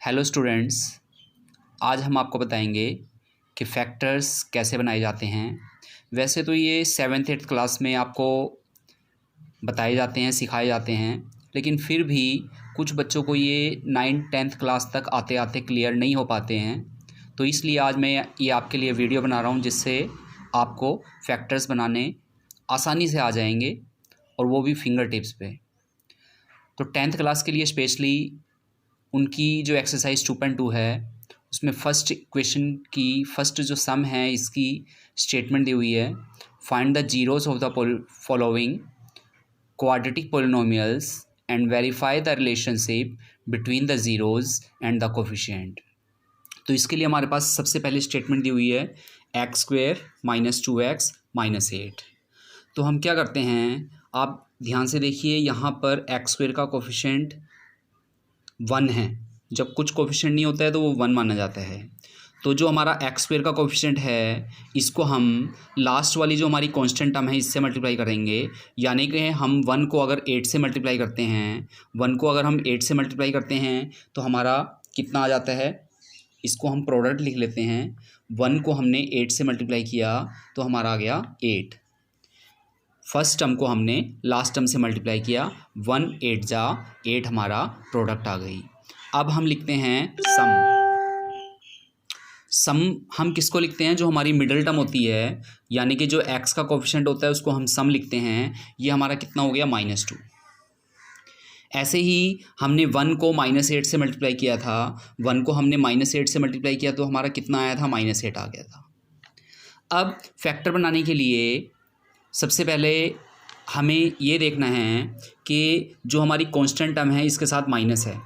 Hello students, आज हम आपको बताएंगे कि फैक्टर्स कैसे बनाए जाते हैं। वैसे तो ये 7th 8th क्लास में आपको बताए जाते हैं, सिखाए जाते हैं, लेकिन फिर भी कुछ बच्चों को ये 9th 10th क्लास तक आते आते क्लियर नहीं हो पाते हैं। तो इसलिए आज मैं ये आपके लिए वीडियो बना रहा हूँ जिससे आपको फैक्टर्स बनाने आसानी से आ जाएंगे, और वो भी फिंगर टिप्स पे। तो 10th क्लास के लिए स्पेशली उनकी जो एक्सरसाइज 2.2 है उसमें फर्स्ट इक्वेशन की फर्स्ट जो सम है इसकी स्टेटमेंट दी हुई है। Find the zeros of the following quadratic polynomials and verify the relationship between the zeros and the coefficient. तो इसके लिए हमारे पास सबसे पहले स्टेटमेंट दी हुई है x² - 2x - 8। तो हम क्या करते हैं, आप ध्यान से देखिए, यहाँ पर x² का कोफिशिएंट 1 है। जब कुछ कोफिशिएंट नहीं होता है तो वो 1 माना जाता है। तो जो हमारा x² का कोफिशिएंट है इसको हम लास्ट वाली जो हमारी कांस्टेंट टर्म है इससे मल्टीप्लाई करेंगे। यानी कि हम 1 को अगर 8 से मल्टीप्लाई करते हैं, 1 को अगर हम 8 से मल्टीप्लाई करते हैं तो हमारा कितना आ जाता है, इसको हम प्रोडक्ट लिख लेते हैं। 1 को हमने 8 से मल्टीप्लाई किया तो हमारा आ गया 8। फर्स्ट टर्म को हमने लास्ट टर्म से मल्टीप्लाई किया, 1 8 जा 8 हमारा प्रोडक्ट आ गई। अब हम लिखते हैं सम हम किसको लिखते हैं, जो हमारी मिडिल टर्म होती है, यानी कि जो x का कोफिशिएंट होता है उसको हम सम लिखते हैं। ये हमारा कितना हो गया, -2। ऐसे ही हमने 1 को -8 से मल्टीप्लाई किया था, 1 को हमने -8 से मल्टीप्लाई किया तो हमारा कितना आया था, -8 आ गया था। अब फैक्टर बनाने के लिए सबसे पहले हमें ये देखना है कि जो हमारी कांस्टेंट टर्म है इसके साथ माइनस है।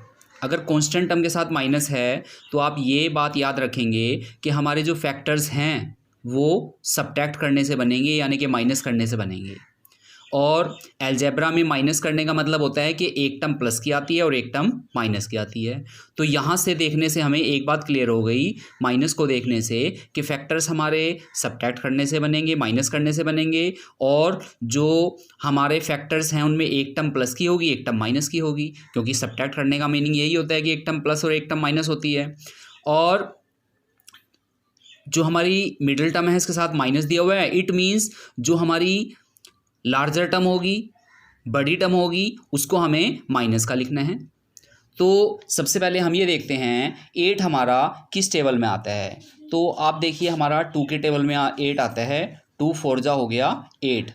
अगर कांस्टेंट टर्म के साथ माइनस है तो आप ये बात याद रखेंगे कि हमारे जो फैक्टर्स हैं वो सब्ट्रैक्ट करने से बनेंगे, यानी कि माइनस करने से बनेंगे। और अलजेब्रा में माइनस करने का मतलब होता है कि एक टर्म प्लस की आती है और एक टर्म माइनस की आती है। तो यहाँ से देखने से हमें एक बात क्लियर हो गई, माइनस को देखने से, कि फैक्टर्स हमारे सब्ट्रैक्ट करने से बनेंगे, माइनस करने से बनेंगे। और जो हमारे फैक्टर्स हैं उनमें एक टर्म प्लस की होगी, एक टर्म माइनस की होगी, क्योंकि सब्ट्रैक्ट करने का मीनिंग यही होता है कि एक टर्म प्लस और एक टर्म माइनस होती है। और जो हमारी मिडिल टर्म है इसके साथ माइनस दिया हुआ है, इट मीन्स जो हमारी लार्जर टर्म होगी, बड़ी टर्म होगी, उसको हमें माइनस का लिखना है। तो सबसे पहले हम ये देखते हैं 8 हमारा किस टेबल में आता है। तो आप देखिए हमारा 2 के टेबल में 8 आता है, 2 4 जा हो गया 8।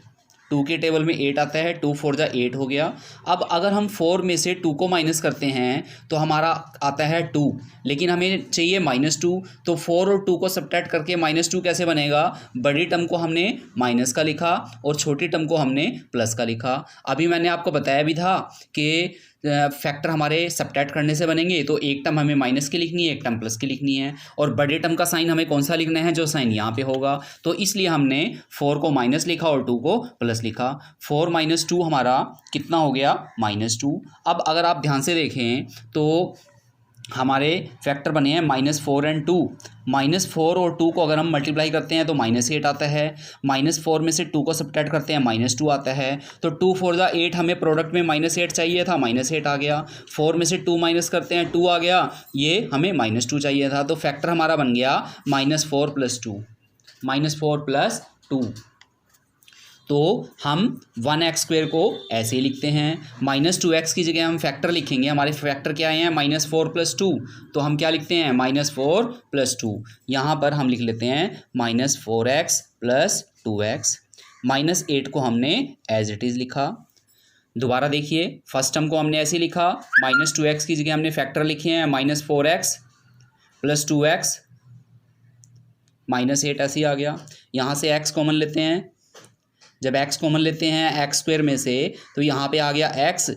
2 के टेबल में 8 आता है, 2 4 जा 8 हो गया। अब अगर हम 4 में से 2 को माइनस करते हैं तो हमारा आता है 2, लेकिन हमें चाहिए -2। तो 4 और 2 को सब्ट्रैक्ट करके -2 कैसे बनेगा, बड़ी टर्म को हमने माइनस का लिखा और छोटी टर्म को हमने प्लस का लिखा। अभी मैंने आपको बताया भी था कि फैक्टर हमारे सब्ट्रैक्ट करने से बनेंगे, तो एक टर्म हमें माइनस की लिखनी है, एक टर्म प्लस की लिखनी है। और बड़े टर्म का साइन हमें कौन सा लिखना है, जो साइन यहाँ पे होगा। तो इसलिए हमने 4 को माइनस लिखा और 2 को प्लस लिखा। 4 - 2 हमारा कितना हो गया, -2। अब अगर आप ध्यान से देखें तो हमारे फैक्टर बने हैं -4 और 2। -4 और 2 को अगर हम मल्टीप्लाई करते हैं तो -8 आता है। -4 में से 2 को सब्ट्रैक्ट करते हैं, -2 आता है। तो 2 4 जा 8, हमें प्रोडक्ट में -8 चाहिए था, -8 आ गया। 4 में से 2 माइनस करते हैं, 2 आ गया, ये हमें -2 चाहिए था। तो फैक्टर हमारा बन गया -4 + 2, -4 + 2। तो हम 1x² को ऐसे ही लिखते हैं। -2x की जगह हम फैक्टर लिखेंगे, हमारे फैक्टर क्या हैं, -4 + 2। तो हम क्या लिखते हैं, -4 + 2। यहाँ पर हम लिख लेते हैं -4x + 2x। -8 को हमने एज इट इज़ लिखा। दोबारा देखिए, फर्स्ट टर्म को हमने ऐसे लिखा, -2x की जगह हमने फैक्टर लिखे हैं, -4x + 2x, -8 ऐसे ही आ गया। यहाँ से x कॉमन लेते हैं। जब x कॉमन लेते हैं x² में से तो यहाँ पे आ गया x,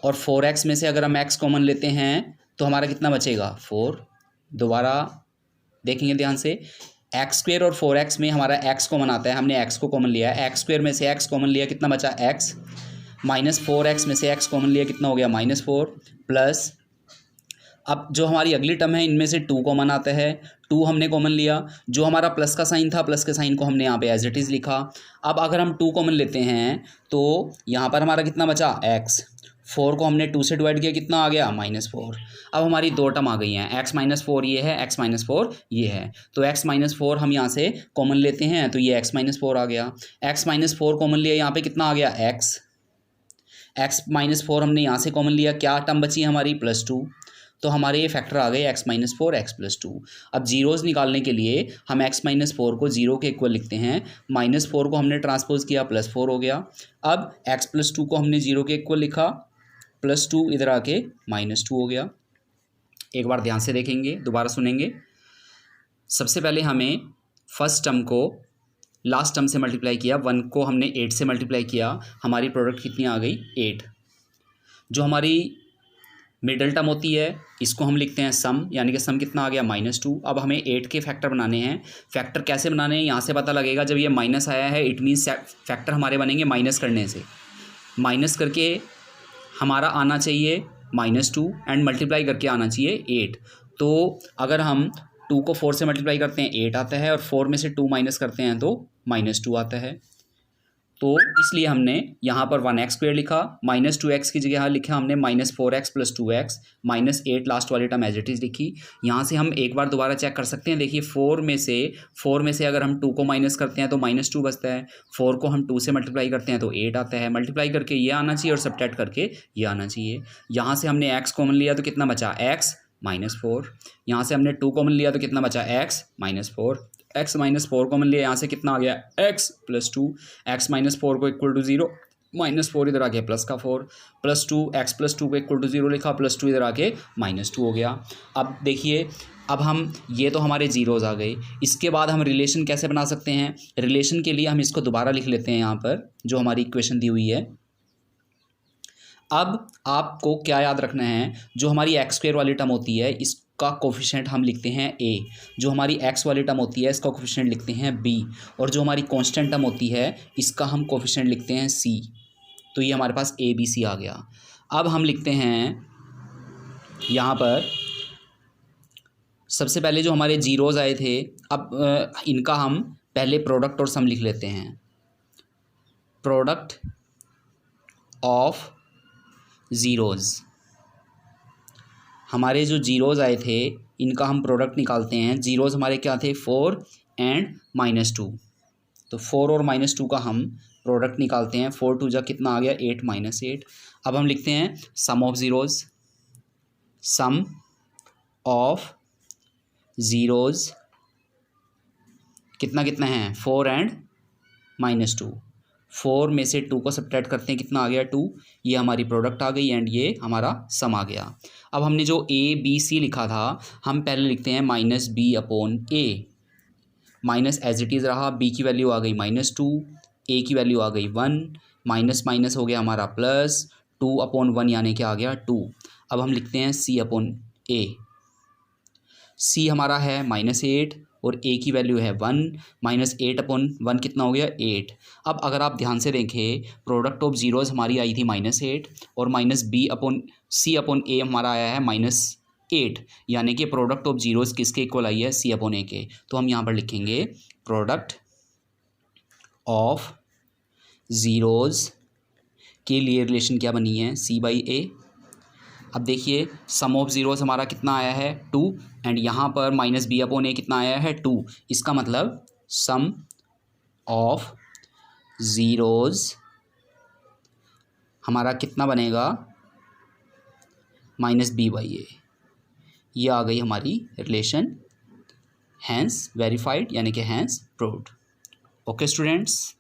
और 4x में से अगर हम x कॉमन लेते हैं तो हमारा कितना बचेगा, 4। दोबारा देखेंगे ध्यान से, x² और 4x में हमारा x कॉमन आता है, हमने x को कॉमन लिया है। x² में से x कॉमन लिया, कितना बचा, x। -4x में से x कॉमन लिया, कितना हो गया, -4 प्लस। अब जो हमारी अगली टर्म है इनमें से 2 कॉमन आता है, 2 हमने कॉमन लिया। जो हमारा प्लस का साइन था, प्लस के साइन को हमने यहाँ पे एज इट इज़ लिखा। अब अगर हम 2 कॉमन लेते हैं तो यहाँ पर हमारा कितना बचा, x। 4 को हमने 2 से डिवाइड किया, कितना आ गया -4। अब हमारी दो टर्म आ गई हैं, x-4 ये है, x-4 ये है। तो x-4 हम यहाँ से कॉमन लेते हैं, तो ये x-4 आ गया। x-4 कॉमन लिया, यहाँ पे कितना आ गया x-4 हमने यहाँ से कॉमन लिया, क्या टर्म बची है हमारी +2। तो हमारे ये फैक्टर आ गए x-4 x+2। अब जीरोज़ निकालने के लिए हम x-4 को 0 के इक्वल लिखते हैं, -4 को हमने ट्रांसपोज किया, +4 हो गया। अब x+2 को हमने 0 के इक्वल लिखा, +2 इधर आके -2 हो गया। एक बार ध्यान से देखेंगे, दोबारा सुनेंगे। सबसे पहले हमें फर्स्ट टर्म को लास्ट टर्म से मल्टीप्लाई किया, 1 को हमने 8 से मल्टीप्लाई किया, हमारी प्रोडक्ट कितनी आ गई 8। जो हमारी मिडल टर्म होती है इसको हम लिखते हैं सम, यानी कि सम कितना आ गया -2। अब हमें 8 के फैक्टर बनाने हैं। फैक्टर कैसे बनाने हैं यहाँ से पता लगेगा, जब ये माइनस आया है इट मीन्स फैक्टर हमारे बनेंगे माइनस करने से। माइनस करके हमारा आना चाहिए -2 एंड मल्टीप्लाई करके आना चाहिए 8। तो अगर हम 2 को 4 से मल्टीप्लाई करते हैं 8 आता है, और 4 में से 2 माइनस करते हैं तो -2 आता है। तो इसलिए हमने यहाँ पर 1x² लिखा, -2x की जगह लिखा हमने -4x + 2x, -8 लास्ट वाली टर्म एज इट इज़ लिखी। यहाँ से हम एक बार दोबारा चेक कर सकते हैं। देखिए 4 में से अगर हम 2 को माइनस करते हैं तो -2 बचता है, 4 को हम 2 से मल्टीप्लाई करते हैं तो 8 आता है, मल्टीप्लाई करके ये आना चाहिए और सब्ट्रैक्ट करके ये आना चाहिए। यहाँ से हमने x कॉमन लिया तो कितना बचा x -4। यहाँ से हमने 2 कॉमन लिया तो कितना बचा x -4। x-4 कॉमन लिया, यहाँ से कितना आ गया x+2। x-4 को इक्वल टू 0, -4 इधर आ गया प्लस का 4, +2 x+2 को इक्वल टू 0 लिखा, +2 इधर आके -2 हो गया। अब देखिए, अब हम ये तो हमारे जीरोज़ आ गए। इसके बाद हम रिलेशन कैसे बना सकते हैं? रिलेशन के लिए हम इसको दोबारा लिख लेते हैं यहाँ पर, जो हमारी इक्वेशन दी हुई है। अब आपको क्या याद रखना है, जो हमारी x² वाली टर्म होती है इसका कोफिशिएंट हम लिखते हैं a, जो हमारी x वाली टर्म होती है इसका कोफिशिएंट लिखते हैं b, और जो हमारी कांस्टेंट टर्म होती है इसका हम कोफिशिएंट लिखते हैं c। तो ये हमारे पास a b c आ गया। अब हम लिखते हैं यहाँ पर सबसे पहले जो हमारे जीरोज़ आए थे, अब इनका हम पहले प्रोडक्ट और सम लिख लेते हैं। प्रोडक्ट ऑफ ज़ीरोज़, हमारे जो जीरोज़ आए थे इनका हम प्रोडक्ट निकालते हैं। जीरोज़ हमारे क्या थे 4 एंड -2, तो 4 और -2 का हम प्रोडक्ट निकालते हैं। 4 2 जा कितना आ गया 8 -8। अब हम लिखते हैं some of zeros, some of zeros कितना कितना है 4 एंड -2। 4 में से 2 को सब्ट्रैक्ट करते हैं, कितना आ गया 2। ये हमारी प्रोडक्ट आ गई एंड ये हमारा सम आ गया। अब हमने जो a b c लिखा था हम पहले लिखते हैं -b/a, minus as it is रहा, b की वैल्यू आ गई -2, a की वैल्यू आ गई 1, माइनस माइनस हो गया हमारा प्लस, 2/1 यानी कि आ गया 2। अब हम लिखते हैं c/a, c हमारा है -8 और a की वैल्यू है 1, -8/1 कितना हो गया 8। अब अगर आप ध्यान से देखें, प्रोडक्ट ऑफ ज़ीरोज़ हमारी आई थी -8 और -c/a हमारा आया है -8, यानी कि प्रोडक्ट ऑफ ज़ीरोज़ किसके इक्वल आई है c/a के। तो हम यहाँ पर लिखेंगे प्रोडक्ट ऑफ ज़ीरोज़ के लिए रिलेशन क्या बनी है c/a। अब देखिए सम ऑफ ज़ीरोज़ हमारा कितना आया है 2 एंड यहाँ पर -b/a कितना आया है 2। इसका मतलब सम ऑफ ज़ीरोज़ हमारा कितना बनेगा -b/a। ये आ गई हमारी रिलेशन, हैंस वेरीफाइड यानी कि हैंस प्रूव्ड। Okay students.